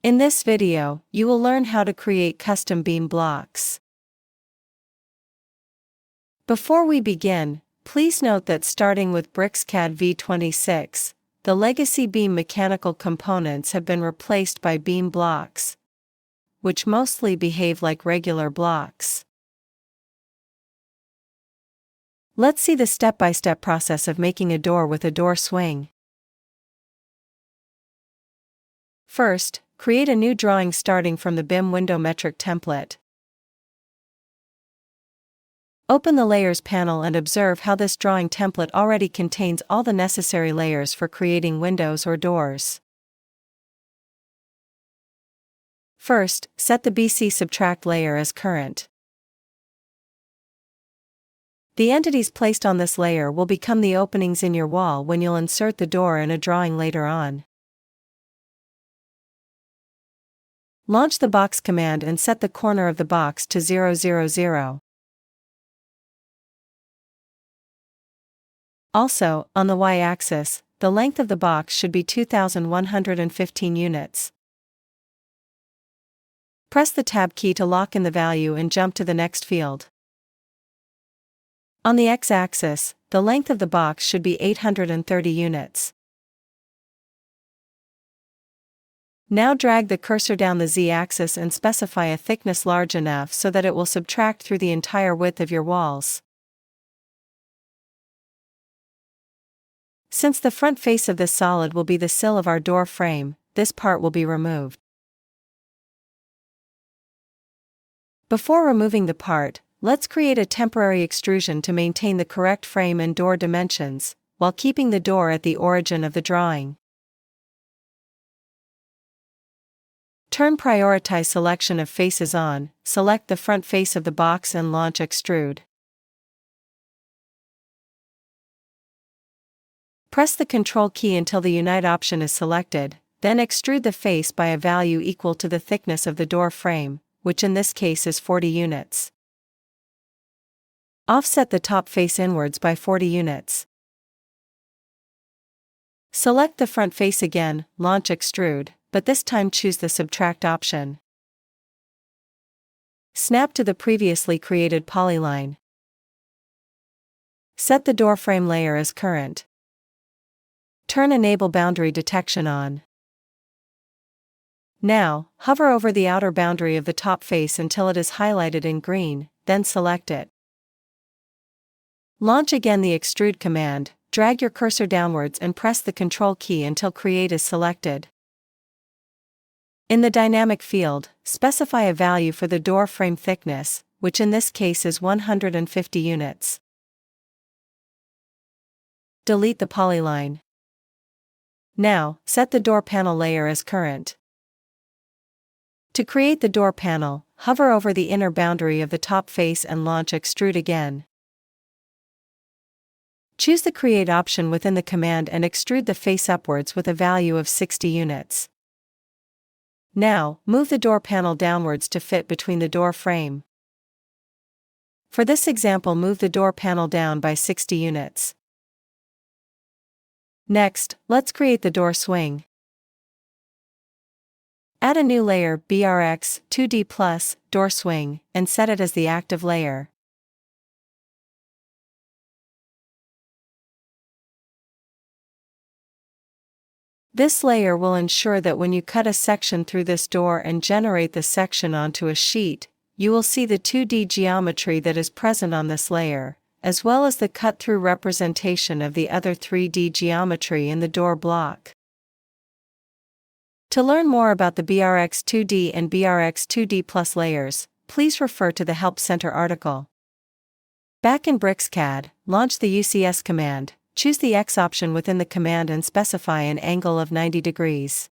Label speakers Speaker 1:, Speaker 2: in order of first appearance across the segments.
Speaker 1: In this video, you will learn how to create custom beam blocks. Before we begin, please note that starting with BricsCAD V26, the legacy beam mechanical components have been replaced by beam blocks, which mostly behave like regular blocks. Let's see the step-by-step process of making a door with a door swing. First, create a new drawing starting from the BIM window metric template. Open the Layers panel and observe how this drawing template already contains all the necessary layers for creating windows or doors. First, set the BC subtract layer as current. The entities placed on this layer will become the openings in your wall when you'll insert the door in a drawing later on. Launch the box command and set the corner of the box to 000. Also, on the y-axis, the length of the box should be 2115 units. Press the Tab key to lock in the value and jump to the next field. On the x-axis, the length of the box should be 830 units. Now drag the cursor down the z-axis and specify a thickness large enough so that it will subtract through the entire width of your walls. Since the front face of this solid will be the sill of our door frame, this part will be removed. Before removing the part, let's create a temporary extrusion to maintain the correct frame and door dimensions, while keeping the door at the origin of the drawing. Turn Prioritize Selection of Faces on, select the front face of the box and launch Extrude. Press the Ctrl key until the Unite option is selected, then extrude the face by a value equal to the thickness of the door frame, which in this case is 40 units. Offset the top face inwards by 40 units. Select the front face again, launch Extrude, but this time choose the Subtract option. Snap to the previously created polyline. Set the door frame layer as current. Turn Enable Boundary Detection on. Now, hover over the outer boundary of the top face until it is highlighted in green, then select it. Launch again the Extrude command, drag your cursor downwards and press the Ctrl key until Create is selected. In the dynamic field, specify a value for the door frame thickness, which in this case is 150 units. Delete the polyline. Now, set the door panel layer as current. To create the door panel, hover over the inner boundary of the top face and launch Extrude again. Choose the Create option within the command and extrude the face upwards with a value of 60 units. Now, move the door panel downwards to fit between the door frame. For this example, move the door panel down by 60 units. Next, let's create the door swing. Add a new layer, BRX 2D Plus, Door Swing, and set it as the active layer. This layer will ensure that when you cut a section through this door and generate the section onto a sheet, you will see the 2D geometry that is present on this layer, as well as the cut-through representation of the other 3D geometry in the door block. To learn more about the BRX 2D and BRX 2D Plus layers, please refer to the Help Center article. Back in BricsCAD, launch the UCS command. Choose the X option within the command and specify an angle of 90 degrees.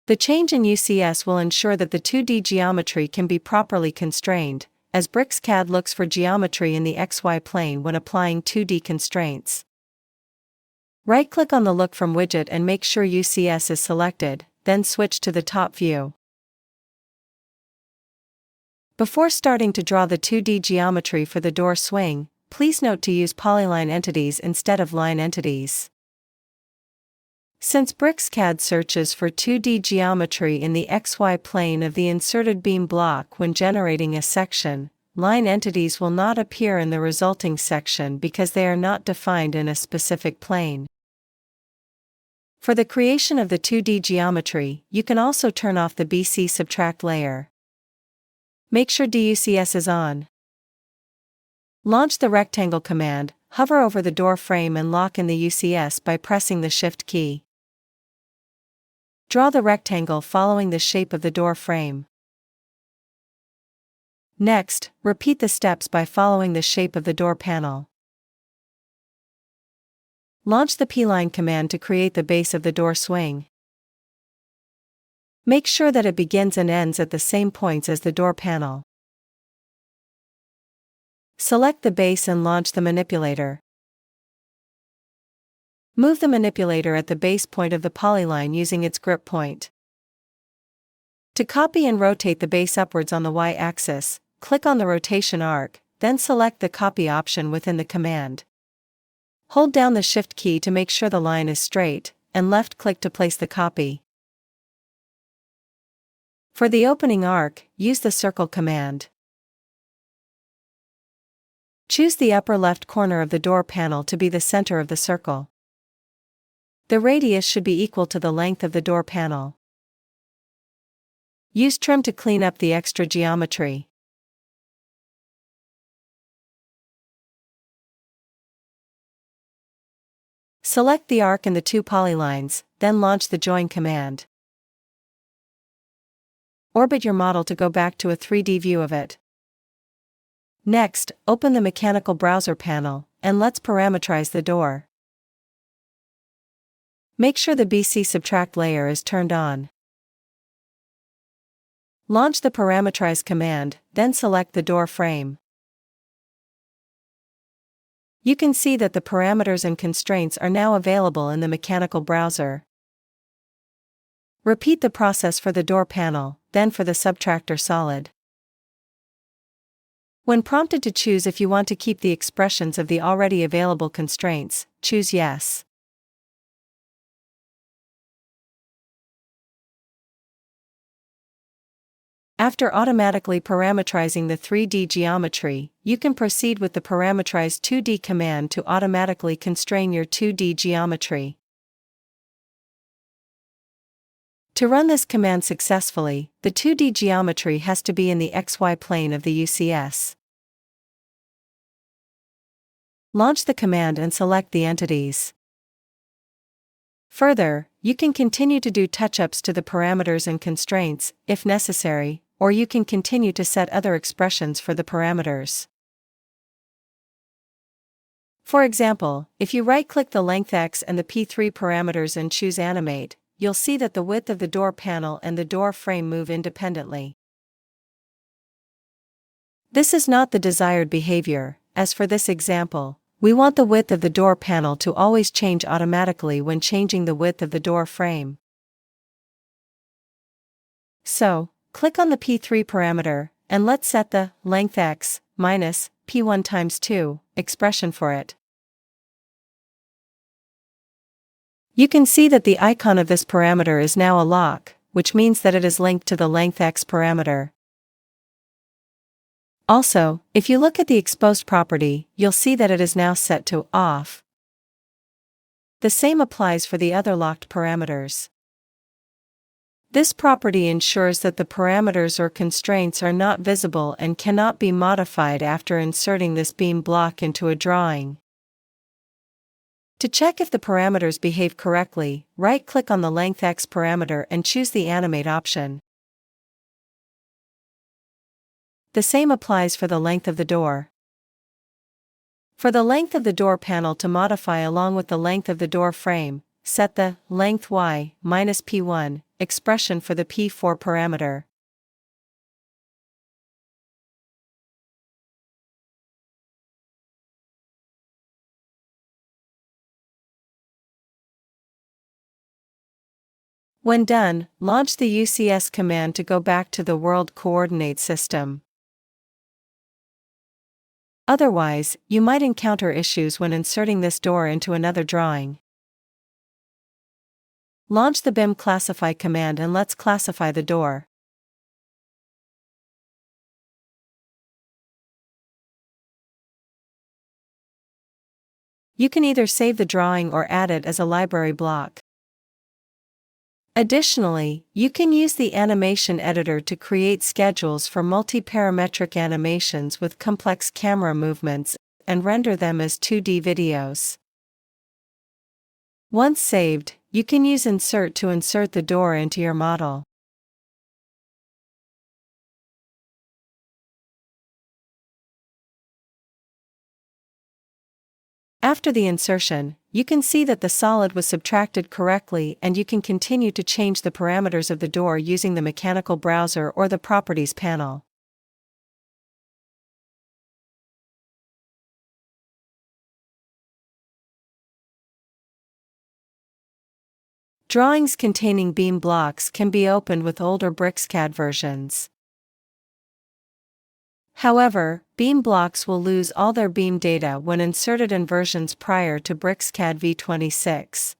Speaker 1: The change in UCS will ensure that the 2D geometry can be properly constrained, as BricsCAD looks for geometry in the XY plane when applying 2D constraints. Right-click on the Look From widget and make sure UCS is selected, then switch to the top view. Before starting to draw the 2D geometry for the door swing, please note to use polyline entities instead of line entities. Since BricsCAD searches for 2D geometry in the XY plane of the inserted beam block when generating a section, line entities will not appear in the resulting section because they are not defined in a specific plane. For the creation of the 2D geometry, you can also turn off the BC subtract layer. Make sure DUCS is on. Launch the rectangle command, hover over the door frame and lock in the UCS by pressing the Shift key. Draw the rectangle following the shape of the door frame. Next, repeat the steps by following the shape of the door panel. Launch the P-line command to create the base of the door swing. Make sure that it begins and ends at the same points as the door panel. Select the base and launch the manipulator. Move the manipulator at the base point of the polyline using its grip point. To copy and rotate the base upwards on the Y-axis, click on the rotation arc, then select the copy option within the command. Hold down the Shift key to make sure the line is straight, and left-click to place the copy. For the opening arc, use the circle command. Choose the upper left corner of the door panel to be the center of the circle. The radius should be equal to the length of the door panel. Use trim to clean up the extra geometry. Select the arc and the two polylines, then launch the join command. Orbit your model to go back to a 3D view of it. Next, open the mechanical browser panel, and let's parameterize the door. Make sure the BC subtract layer is turned on. Launch the Parameterize command, then select the door frame. You can see that the parameters and constraints are now available in the mechanical browser. Repeat the process for the door panel, then for the subtractor solid. When prompted to choose if you want to keep the expressions of the already available constraints, choose Yes. After automatically parametrizing the 3D geometry, you can proceed with the Parameterize 2D command to automatically constrain your 2D geometry. To run this command successfully, the 2D geometry has to be in the XY plane of the UCS. Launch the command and select the entities. Further, you can continue to do touch-ups to the parameters and constraints, if necessary, or you can continue to set other expressions for the parameters. For example, if you right-click the length X and the P3 parameters and choose Animate, you'll see that the width of the door panel and the door frame move independently. This is not the desired behavior, as for this example, we want the width of the door panel to always change automatically when changing the width of the door frame. So, click on the P3 parameter, and let's set the length X minus P1 times 2 expression for it. You can see that the icon of this parameter is now a lock, which means that it is linked to the length X parameter. Also, if you look at the exposed property, you'll see that it is now set to off. The same applies for the other locked parameters. This property ensures that the parameters or constraints are not visible and cannot be modified after inserting this beam block into a drawing. To check if the parameters behave correctly, right-click on the length X parameter and choose the Animate option. The same applies for the length of the door. For the length of the door panel to modify along with the length of the door frame, set the length Y minus P1 expression for the P4 parameter. When done, launch the UCS command to go back to the world coordinate system. Otherwise, you might encounter issues when inserting this door into another drawing. Launch the BIM classify command and let's classify the door. You can either save the drawing or add it as a library block. Additionally, you can use the animation editor to create schedules for multi-parametric animations with complex camera movements and render them as 2D videos. Once saved, you can use Insert to insert the door into your model. After the insertion, you can see that the solid was subtracted correctly, and you can continue to change the parameters of the door using the mechanical browser or the properties panel. Drawings containing beam blocks can be opened with older BricsCAD versions. However, beam blocks will lose all their beam data when inserted in versions prior to BricsCAD V26.